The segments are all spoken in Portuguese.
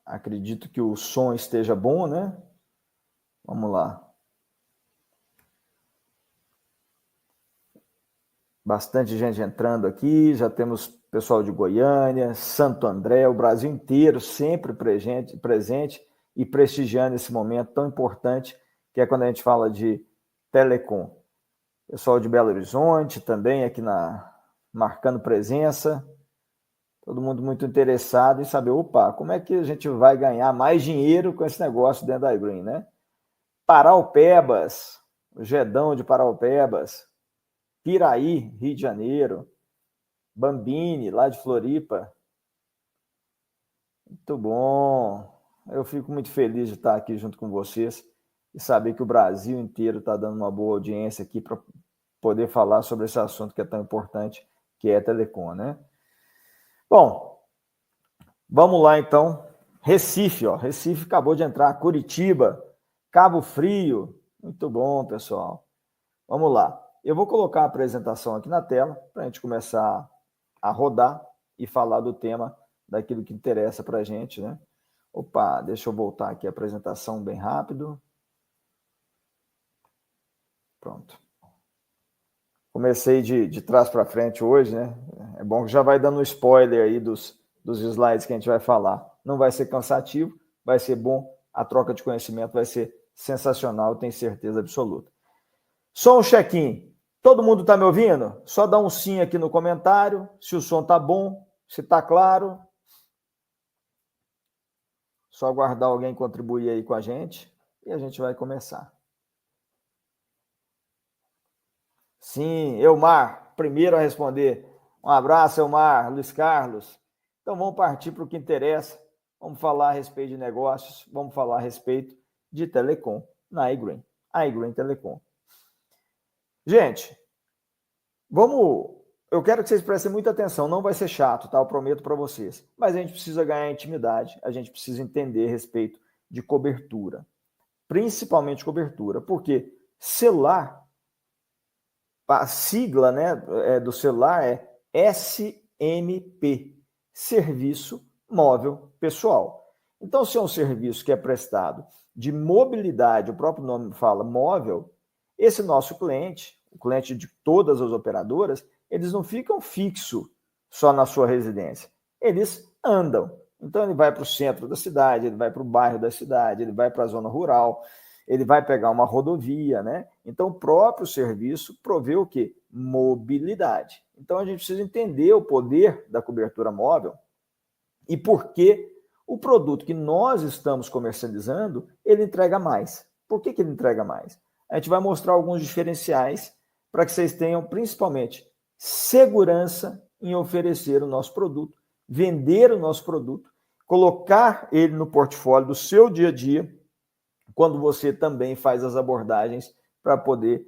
Acredito que o som esteja bom, né? Vamos lá. Bastante gente entrando aqui, já temos pessoal de Goiânia, Santo André, o Brasil inteiro sempre presente e prestigiando esse momento tão importante, que é quando a gente fala de telecom. Pessoal de Belo Horizonte também aqui marcando presença. Todo mundo muito interessado em saber, opa, como é que a gente vai ganhar mais dinheiro com esse negócio dentro da iGreen, né? Paraupebas, o Gedão de Paraupebas, Piraí, Rio de Janeiro, Bambini, lá de Floripa. Muito bom. Eu fico muito feliz de estar aqui junto com vocês e saber que o Brasil inteiro está dando uma boa audiência aqui para poder falar sobre esse assunto que é tão importante, que é a telecom, né? Bom, vamos lá então. Recife, ó. Recife acabou de entrar. Curitiba, Cabo Frio. Muito bom, pessoal. Vamos lá. Eu vou colocar a apresentação aqui na tela para a gente começar a rodar e falar do tema, daquilo que interessa para a gente, né? Opa, deixa eu voltar aqui a apresentação bem rápido. Pronto. Comecei de trás para frente hoje, né? É bom que já vai dando um spoiler aí dos slides que a gente vai falar. Não vai ser cansativo, vai ser bom, a troca de conhecimento vai ser sensacional, tenho certeza absoluta. Só um check-in. Todo mundo está me ouvindo? Só dá um sim aqui no comentário, se o som está bom, se está claro. Só aguardar alguém contribuir aí com a gente e a gente vai começar. Sim, Elmar, primeiro a responder. Um abraço, Elmar, Luiz Carlos. Então vamos partir para o que interessa. Vamos falar a respeito de negócios, vamos falar a respeito de telecom na iGreen. iGreen Telecom. Gente, eu quero que vocês prestem muita atenção, não vai ser chato, tá? Eu prometo para vocês. Mas a gente precisa ganhar intimidade, a gente precisa entender a respeito de cobertura. Principalmente cobertura, porque celular, a sigla, né, do celular é SMP, Serviço Móvel Pessoal. Então, se é um serviço que é prestado de mobilidade, o próprio nome fala móvel, esse nosso cliente, o cliente de todas as operadoras, eles não ficam fixos só na sua residência, eles andam. Então, ele vai para o centro da cidade, ele vai para o bairro da cidade, ele vai para a zona rural, ele vai pegar uma rodovia, né? Então, o próprio serviço provê o quê? Mobilidade. Então, a gente precisa entender o poder da cobertura móvel e por que o produto que nós estamos comercializando, ele entrega mais. Por que ele entrega mais? A gente vai mostrar alguns diferenciais para que vocês tenham, principalmente, segurança em oferecer o nosso produto, vender o nosso produto, colocar ele no portfólio do seu dia a dia, quando você também faz as abordagens para poder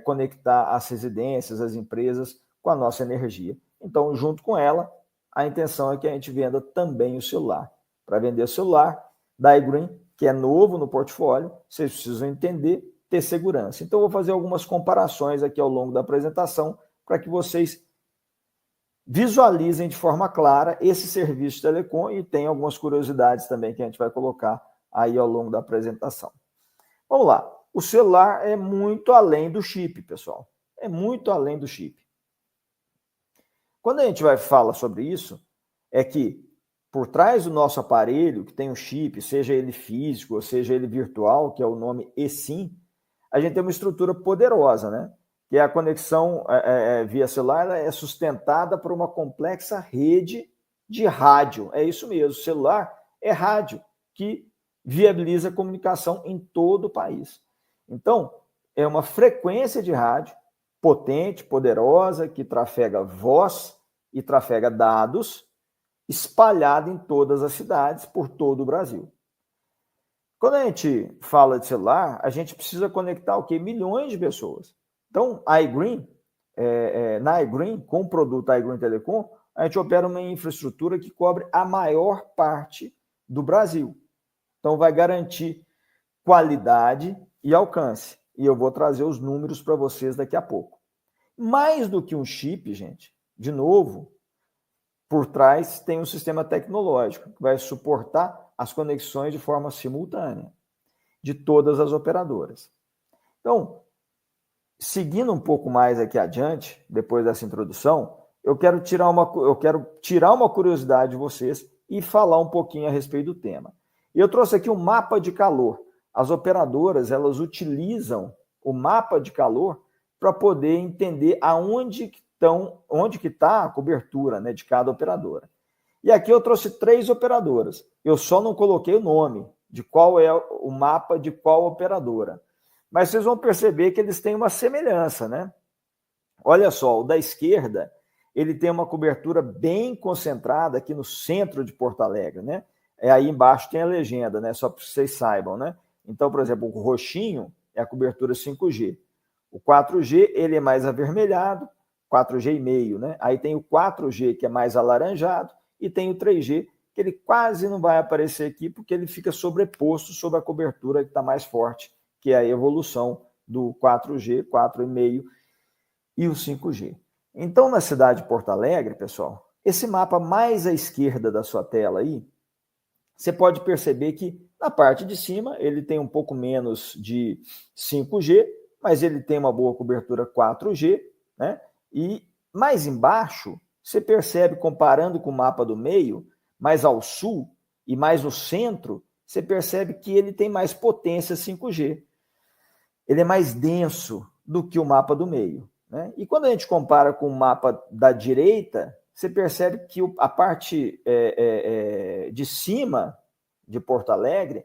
conectar as residências, as empresas com a nossa energia. Então, junto com ela, a intenção é que a gente venda também o celular. Para vender o celular da iGreen, que é novo no portfólio, vocês precisam entender, ter segurança. Então, eu vou fazer algumas comparações aqui ao longo da apresentação para que vocês visualizem de forma clara esse serviço de telecom e tem algumas curiosidades também que a gente vai colocar aí ao longo da apresentação. Vamos lá. O celular é muito além do chip, pessoal. É muito além do chip. Quando a gente vai falar sobre isso, é que por trás do nosso aparelho, que tem um chip, seja ele físico ou seja ele virtual, que é o nome eSIM, a gente tem uma estrutura poderosa, né? Que é a conexão via celular, ela é sustentada por uma complexa rede de rádio. É isso mesmo, o celular é rádio, que viabiliza a comunicação em todo o país. Então, é uma frequência de rádio potente, poderosa, que trafega voz e trafega dados, espalhada em todas as cidades, por todo o Brasil. Quando a gente fala de celular, a gente precisa conectar o quê? Milhões de pessoas. Então, a iGreen, na iGreen, com o produto iGreen Telecom, a gente opera uma infraestrutura que cobre a maior parte do Brasil. Então, vai garantir qualidade e alcance. E eu vou trazer os números para vocês daqui a pouco. Mais do que um chip, gente, de novo, por trás tem um sistema tecnológico que vai suportar as conexões de forma simultânea de todas as operadoras. Então, seguindo um pouco mais aqui adiante, depois dessa introdução, eu quero tirar uma curiosidade de vocês e falar um pouquinho a respeito do tema. E eu trouxe aqui um mapa de calor. As operadoras, elas utilizam o mapa de calor para poder entender onde que está a cobertura, né, de cada operadora. E aqui eu trouxe 3 operadoras. Eu só não coloquei o nome de qual é o mapa de qual operadora. Mas vocês vão perceber que eles têm uma semelhança, né? Olha só, o da esquerda, ele tem uma cobertura bem concentrada aqui no centro de Porto Alegre, né? Aí embaixo tem a legenda, né? Só para vocês saibam, né? Então, por exemplo, o roxinho é a cobertura 5G. O 4G, ele é mais avermelhado, 4G e meio, né? Aí tem o 4G, que é mais alaranjado, e tem o 3G, que ele quase não vai aparecer aqui, porque ele fica sobreposto sobre a cobertura que está mais forte, que é a evolução do 4G, 4,5 e o 5G. Então, na cidade de Porto Alegre, pessoal, esse mapa mais à esquerda da sua tela aí, você pode perceber que na parte de cima ele tem um pouco menos de 5G, mas ele tem uma boa cobertura 4G, né? E mais embaixo, você percebe, comparando com o mapa do meio, mais ao sul e mais no centro, você percebe que ele tem mais potência 5G. Ele é mais denso do que o mapa do meio, né? E quando a gente compara com o mapa da direita, você percebe que a parte de cima de Porto Alegre,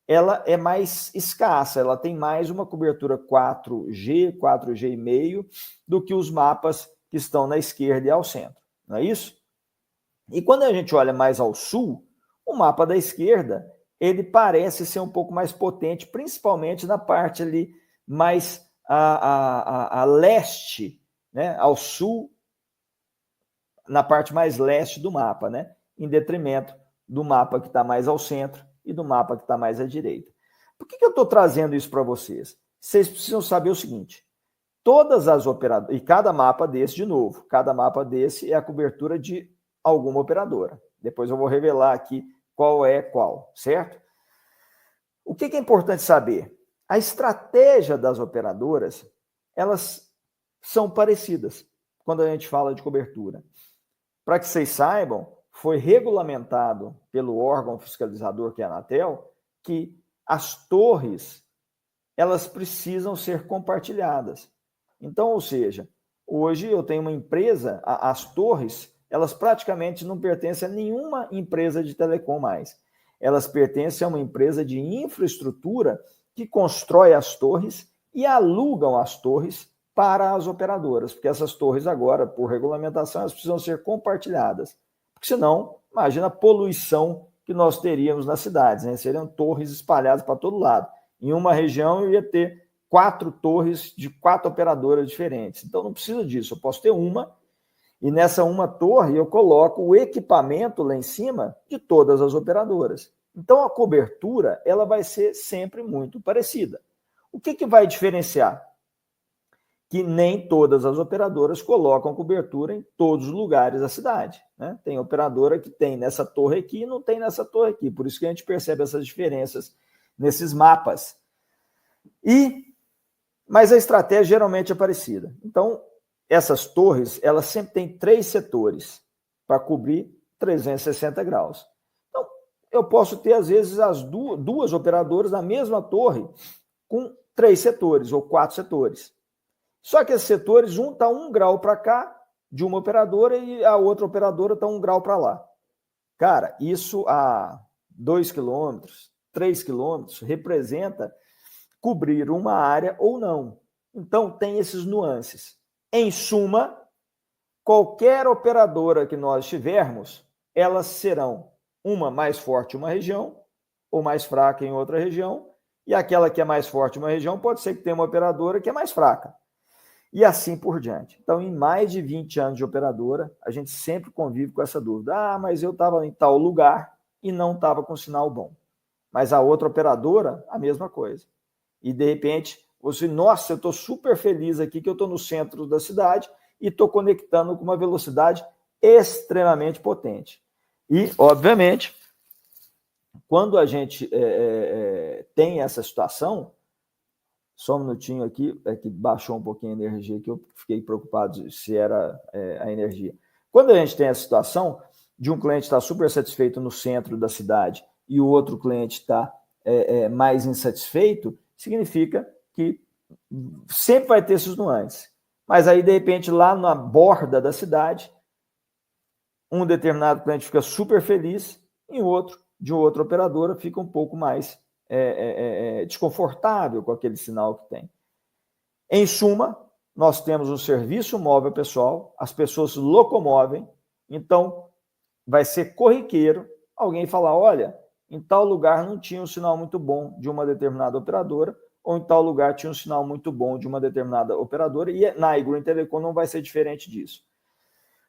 ela é mais escassa, ela tem mais uma cobertura 4G, 4G e meio, do que os mapas que estão na esquerda e ao centro, não é isso? E quando a gente olha mais ao sul, o mapa da esquerda, ele parece ser um pouco mais potente, principalmente na parte ali mais a leste, né? Ao sul, na parte mais leste do mapa, né? Em detrimento do mapa que está mais ao centro e do mapa que está mais à direita. Por que eu estou trazendo isso para vocês? Vocês precisam saber o seguinte: todas as operadoras, e cada mapa desse, de novo, cada mapa desse é a cobertura de alguma operadora. Depois eu vou revelar aqui qual é qual, certo? O que é importante saber? A estratégia das operadoras, elas são parecidas quando a gente fala de cobertura. Para que vocês saibam, foi regulamentado pelo órgão fiscalizador, que é a Anatel, que as torres, elas precisam ser compartilhadas. Então, ou seja, hoje eu tenho uma empresa, as torres, elas praticamente não pertencem a nenhuma empresa de telecom mais. Elas pertencem a uma empresa de infraestrutura que constrói as torres e alugam as torres para as operadoras, porque essas torres agora, por regulamentação, elas precisam ser compartilhadas. Porque senão, imagina a poluição que nós teríamos nas cidades, né? Seriam torres espalhadas para todo lado. Em uma região eu ia ter 4 torres de 4 operadoras diferentes. Então não precisa disso, eu posso ter uma, e nessa uma torre eu coloco o equipamento lá em cima de todas as operadoras. Então a cobertura, ela vai ser sempre muito parecida. O que vai diferenciar? Que nem todas as operadoras colocam cobertura em todos os lugares da cidade, né? Tem operadora que tem nessa torre aqui e não tem nessa torre aqui. Por isso que a gente percebe essas diferenças nesses mapas. Mas a estratégia geralmente é parecida. Então, essas torres, elas sempre têm 3 setores para cobrir 360 graus. Então, eu posso ter, às vezes, as duas operadoras na mesma torre com 3 setores ou 4 setores. Só que esses setores, um está 1 grau para cá, de uma operadora, e a outra operadora está 1 grau para lá. Cara, isso a 2 quilômetros, 3 quilômetros, representa cobrir uma área ou não. Então, tem esses nuances. Em suma, qualquer operadora que nós tivermos, elas serão uma mais forte em uma região, ou mais fraca em outra região, e aquela que é mais forte em uma região pode ser que tenha uma operadora que é mais fraca. E assim por diante. Então, em mais de 20 anos de operadora, a gente sempre convive com essa dúvida. Ah, mas eu estava em tal lugar e não estava com sinal bom. Mas a outra operadora, a mesma coisa. E, de repente, você, nossa, eu estou super feliz aqui que eu estou no centro da cidade e estou conectando com uma velocidade extremamente potente. E, obviamente, quando a gente tem essa situação, só um minutinho aqui, é que baixou um pouquinho a energia, que eu fiquei preocupado se era a energia. Quando a gente tem essa situação de um cliente estar super satisfeito no centro da cidade e o outro cliente está mais insatisfeito, significa que sempre vai ter esses nuances. Mas aí, de repente, lá na borda da cidade, um determinado cliente fica super feliz e o outro, de outra operadora, fica um pouco mais desconfortável com aquele sinal que tem. Em suma, nós temos um serviço móvel pessoal, as pessoas se locomovem, então vai ser corriqueiro alguém falar, olha, em tal lugar não tinha um sinal muito bom de uma determinada operadora, ou em tal lugar tinha um sinal muito bom de uma determinada operadora, e na iGreen Telecom não vai ser diferente disso.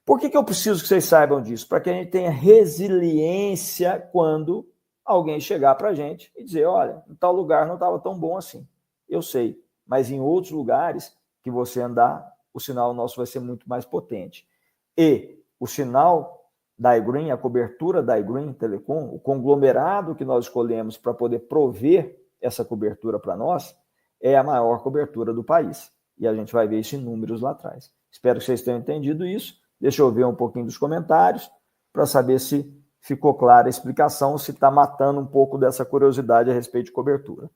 Por que eu preciso que vocês saibam disso? Para que a gente tenha resiliência quando alguém chegar para a gente e dizer, olha, em tal lugar não estava tão bom assim. Eu sei, mas em outros lugares que você andar, o sinal nosso vai ser muito mais potente. E o sinal da iGreen, a cobertura da iGreen Telecom, o conglomerado que nós escolhemos para poder prover essa cobertura para nós, é a maior cobertura do país. E a gente vai ver isso em números lá atrás. Espero que vocês tenham entendido isso. Deixa eu ver um pouquinho dos comentários para saber se ficou clara a explicação, se está matando um pouco dessa curiosidade a respeito de cobertura.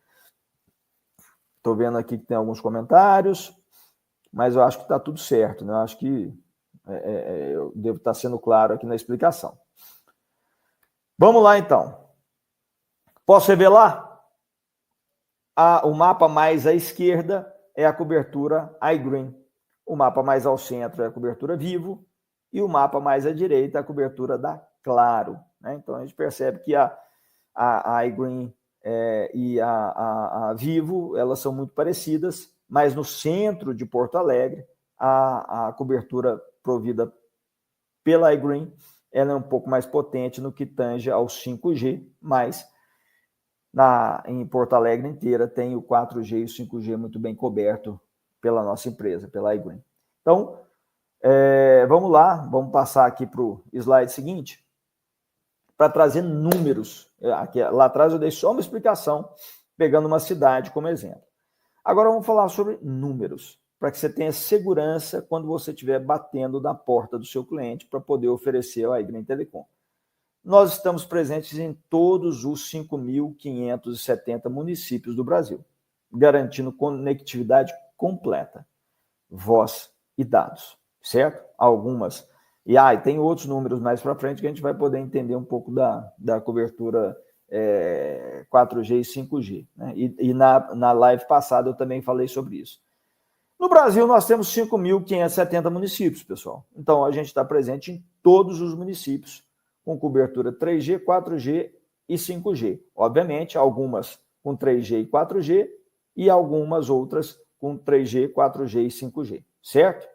Estou vendo aqui que tem alguns comentários, mas eu acho que está tudo certo, né? Eu acho que eu devo estar sendo claro aqui na explicação. Vamos lá, então. Posso revelar? O mapa mais à esquerda é a cobertura iGreen. O mapa mais ao centro é a cobertura Vivo. E o mapa mais à direita é a cobertura da Claro. Né? Então, a gente percebe que a iGreen e a Vivo, elas são muito parecidas, mas no centro de Porto Alegre, a cobertura provida pela iGreen, ela é um pouco mais potente no que tange ao 5G, mas em Porto Alegre inteira tem o 4G e o 5G muito bem coberto pela nossa empresa, pela iGreen. Então, vamos lá, vamos passar aqui para o slide seguinte, para trazer números. Lá atrás eu dei só uma explicação, pegando uma cidade como exemplo. Agora vamos falar sobre números, para que você tenha segurança quando você estiver batendo na porta do seu cliente para poder oferecer a iGreen Telecom. Nós estamos presentes em todos os 5.570 municípios do Brasil, garantindo conectividade completa, voz e dados, certo? Algumas. E tem outros números mais para frente que a gente vai poder entender um pouco da cobertura 4G e 5G. Né? E na live passada eu também falei sobre isso. No Brasil, nós temos 5.570 municípios, pessoal. Então, a gente está presente em todos os municípios, com cobertura 3G, 4G e 5G. Obviamente, algumas com 3G e 4G e algumas outras com 3G, 4G e 5G, certo?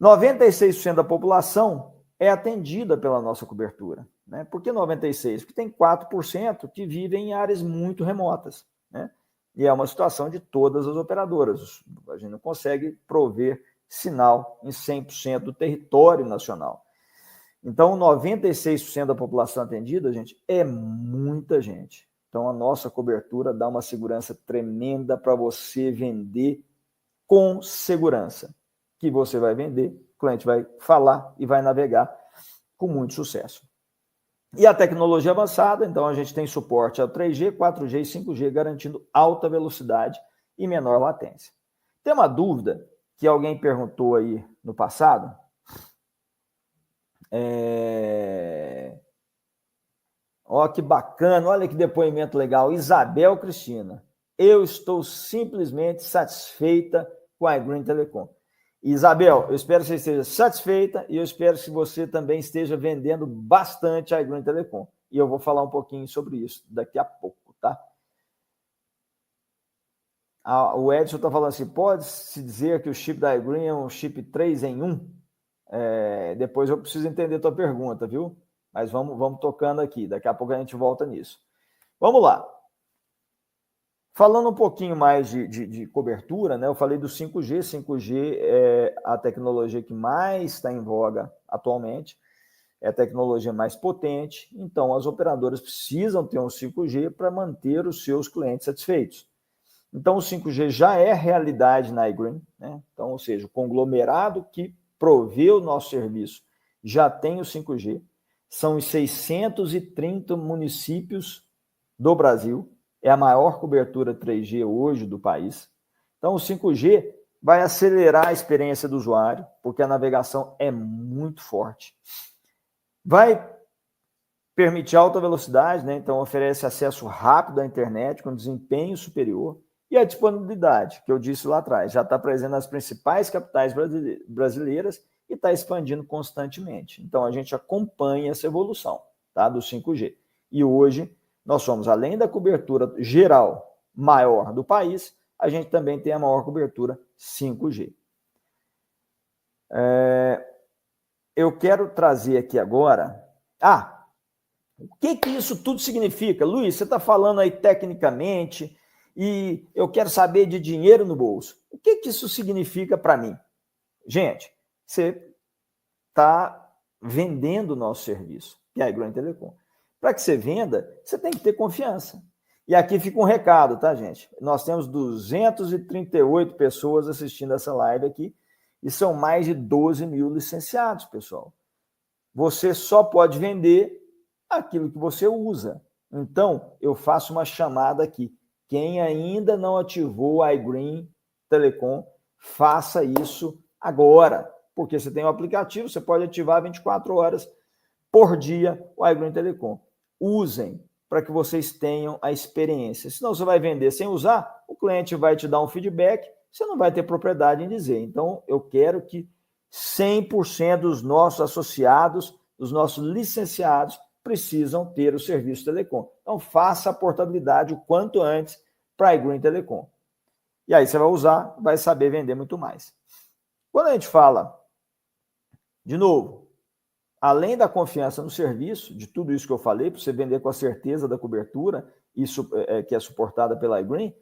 96% da população é atendida pela nossa cobertura. Né? Por que 96%? Porque tem 4% que vivem em áreas muito remotas. Né? E é uma situação de todas as operadoras. A gente não consegue prover sinal em 100% do território nacional. Então, 96% da população atendida, gente, é muita gente. Então, a nossa cobertura dá uma segurança tremenda para você vender com segurança. Que você vai vender, o cliente vai falar e vai navegar com muito sucesso. E a tecnologia avançada, então a gente tem suporte ao 3G, 4G e 5G, garantindo alta velocidade e menor latência. Tem uma dúvida que alguém perguntou aí no passado. Ó, que bacana, olha que depoimento legal. Isabel Cristina, eu estou simplesmente satisfeita com a iGreen Telecom. Isabel, eu espero que você esteja satisfeita e eu espero que você também esteja vendendo bastante a iGreen Telecom. E eu vou falar um pouquinho sobre isso daqui a pouco, tá? O Edson está falando assim, pode-se dizer que o chip da iGreen é um chip 3 em 1? Depois eu preciso entender a tua pergunta, viu? Mas vamos tocando aqui, daqui a pouco a gente volta nisso. Vamos lá. Falando um pouquinho mais de cobertura, né? Eu falei do 5G. 5G é a tecnologia que mais está em voga atualmente. é a tecnologia mais potente, então as operadoras precisam ter um 5G para manter os seus clientes satisfeitos. Então o 5G já é realidade na iGreen, né? Então, ou seja, o conglomerado que provê o nosso serviço já tem o 5G, são os 630 municípios do Brasil, é a maior cobertura 3G hoje do país. Então o 5G vai acelerar a experiência do usuário, porque a navegação é muito forte. Vai permitir alta velocidade, né? Então oferece acesso rápido à internet com desempenho superior, e a disponibilidade, que eu disse lá atrás, já está presente nas principais capitais brasileiras e está expandindo constantemente. Então a gente acompanha essa evolução, tá, do 5G. E hoje nós somos, além da cobertura geral maior do país, a gente também tem a maior cobertura 5G. Eu quero trazer aqui agora... o que isso tudo significa? Luiz, você está falando aí tecnicamente e eu quero saber de dinheiro no bolso. O que isso significa para mim? Gente, você está vendendo o nosso serviço, que é a iGreen Telecom. Para que você venda, você tem que ter confiança. E aqui fica um recado, tá, gente? Nós temos 238 pessoas assistindo essa live aqui e são mais de 12 mil licenciados, pessoal. Você só pode vender aquilo que você usa. Então, eu faço uma chamada aqui. Quem ainda não ativou a iGreen Telecom, faça isso agora, porque você tem um aplicativo, você pode ativar 24 horas por dia o iGreen Telecom. Usem para que vocês tenham a experiência. Senão você vai vender sem usar, o cliente vai te dar um feedback, você não vai ter propriedade em dizer. Então, eu quero que 100% dos nossos associados, dos nossos licenciados, precisam ter o serviço telecom. Então, faça a portabilidade o quanto antes para a iGreen Telecom. E aí você vai usar, vai saber vender muito mais. Quando a gente fala, de novo, além da confiança no serviço, de tudo isso que eu falei, para você vender com a certeza da cobertura, isso que é suportada pela iGreen,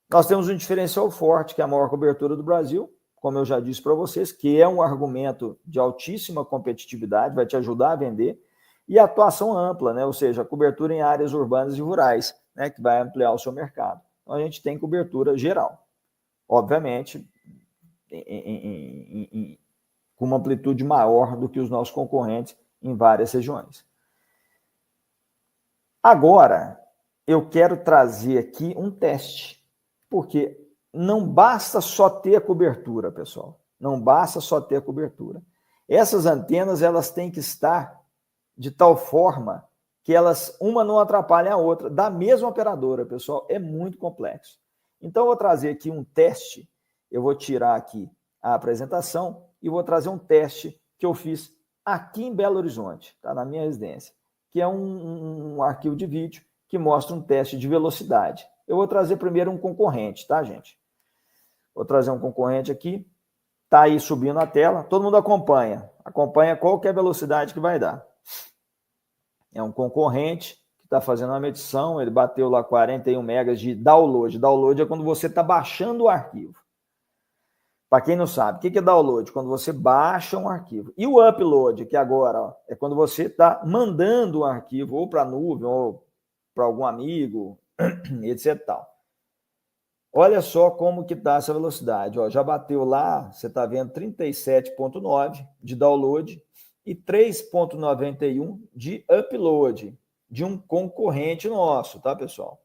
nós temos um diferencial forte, que é a maior cobertura do Brasil, como eu já disse para vocês, que é um argumento de altíssima competitividade, vai te ajudar a vender, e a atuação ampla, né? Ou seja, a cobertura em áreas urbanas e rurais, né? Que vai ampliar o seu mercado. Então, a gente tem cobertura geral. Obviamente, com uma amplitude maior do que os nossos concorrentes em várias regiões. Agora, eu quero trazer aqui um teste, porque não basta só ter a cobertura, pessoal. Não basta só ter a cobertura. Essas antenas, elas têm que estar de tal forma que elas, uma não atrapalha a outra, da mesma operadora, pessoal, é muito complexo. Então, eu vou trazer aqui um teste, eu vou tirar aqui a apresentação e vou trazer um teste que eu fiz aqui em Belo Horizonte, tá? Na minha residência, que é um arquivo de vídeo que mostra um teste de velocidade. Eu vou trazer primeiro um concorrente, tá, gente? Vou trazer um concorrente aqui, tá aí subindo a tela, todo mundo acompanha qual que é a velocidade que vai dar. É um concorrente que está fazendo uma medição, ele bateu lá 41 megas de download. Download é quando você está baixando o arquivo. Para quem não sabe, o que é download? Quando você baixa um arquivo. E o upload, que agora ó, é quando você está mandando o arquivo ou para a nuvem, ou para algum amigo, etc. Tal. Olha só como que está essa velocidade. Ó, já bateu lá, você está vendo 37.9 de download e 3.91 de upload de um concorrente nosso, tá, pessoal?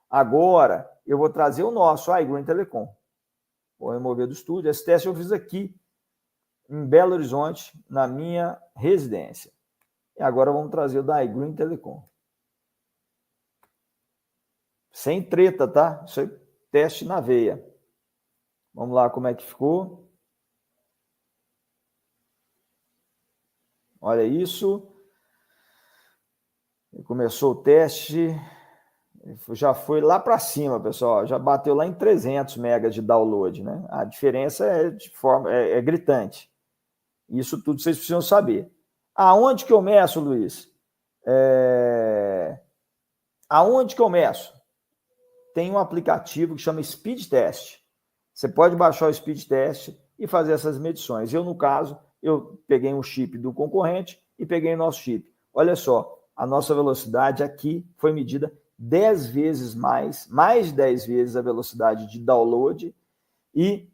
Agora, eu vou trazer o nosso, a iGreen Telecom. Vou remover do estúdio. Esse teste eu fiz aqui, em Belo Horizonte, na minha residência. E agora vamos trazer o da iGreen Telecom. Sem treta, tá? Isso aí, teste na veia. Vamos lá como é que ficou. Olha isso. Começou o teste. Já foi lá para cima, pessoal. Já bateu lá em 300 megas de download, né? A diferença é gritante. Isso tudo vocês precisam saber. Aonde que eu meço, Luiz? Aonde que eu meço? Tem um aplicativo que chama Speed Test. Você pode baixar o Speed Test e fazer essas medições. Eu, no caso, eu peguei um chip do concorrente e peguei o nosso chip. Olha só, a nossa velocidade aqui foi medida 10 vezes mais de 10 vezes a velocidade de download e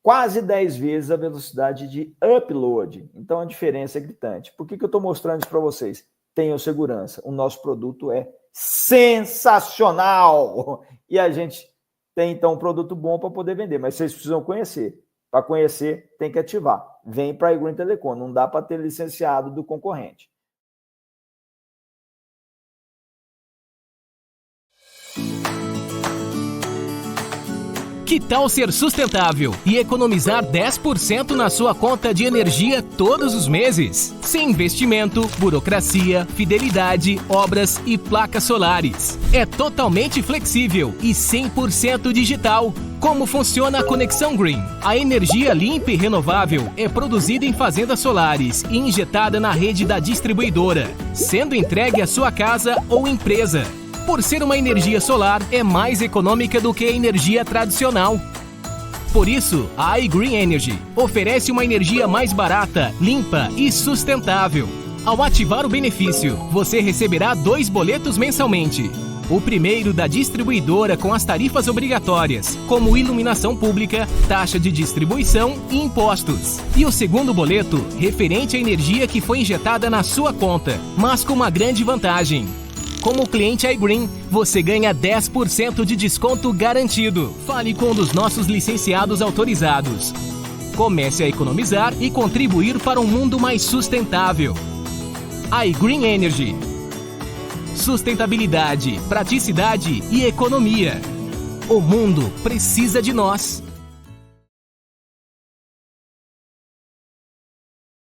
quase 10 vezes a velocidade de upload. Então, a diferença é gritante. Por que eu estou mostrando isso para vocês? Tenham segurança. O nosso produto é sensacional! E a gente tem, então, um produto bom para poder vender. Mas vocês precisam conhecer. Para conhecer, tem que ativar. Vem para a iGreen Telecom. Não dá para ter licenciado do concorrente. Que tal ser sustentável e economizar 10% na sua conta de energia todos os meses? Sem investimento, burocracia, fidelidade, obras e placas solares. É totalmente flexível e 100% digital. Como funciona a Conexão Green? A energia limpa e renovável é produzida em fazendas solares e injetada na rede da distribuidora, sendo entregue à sua casa ou empresa. Por ser uma energia solar, é mais econômica do que a energia tradicional. Por isso, a iGreen Energy oferece uma energia mais barata, limpa e sustentável. Ao ativar o benefício, você receberá 2 boletos mensalmente. O primeiro da distribuidora com as tarifas obrigatórias, como iluminação pública, taxa de distribuição e impostos. E o segundo boleto, referente à energia que foi injetada na sua conta, mas com uma grande vantagem. Como cliente iGreen, você ganha 10% de desconto garantido. Fale com um dos nossos licenciados autorizados. Comece a economizar e contribuir para um mundo mais sustentável. iGreen Energy. Sustentabilidade, praticidade e economia. O mundo precisa de nós.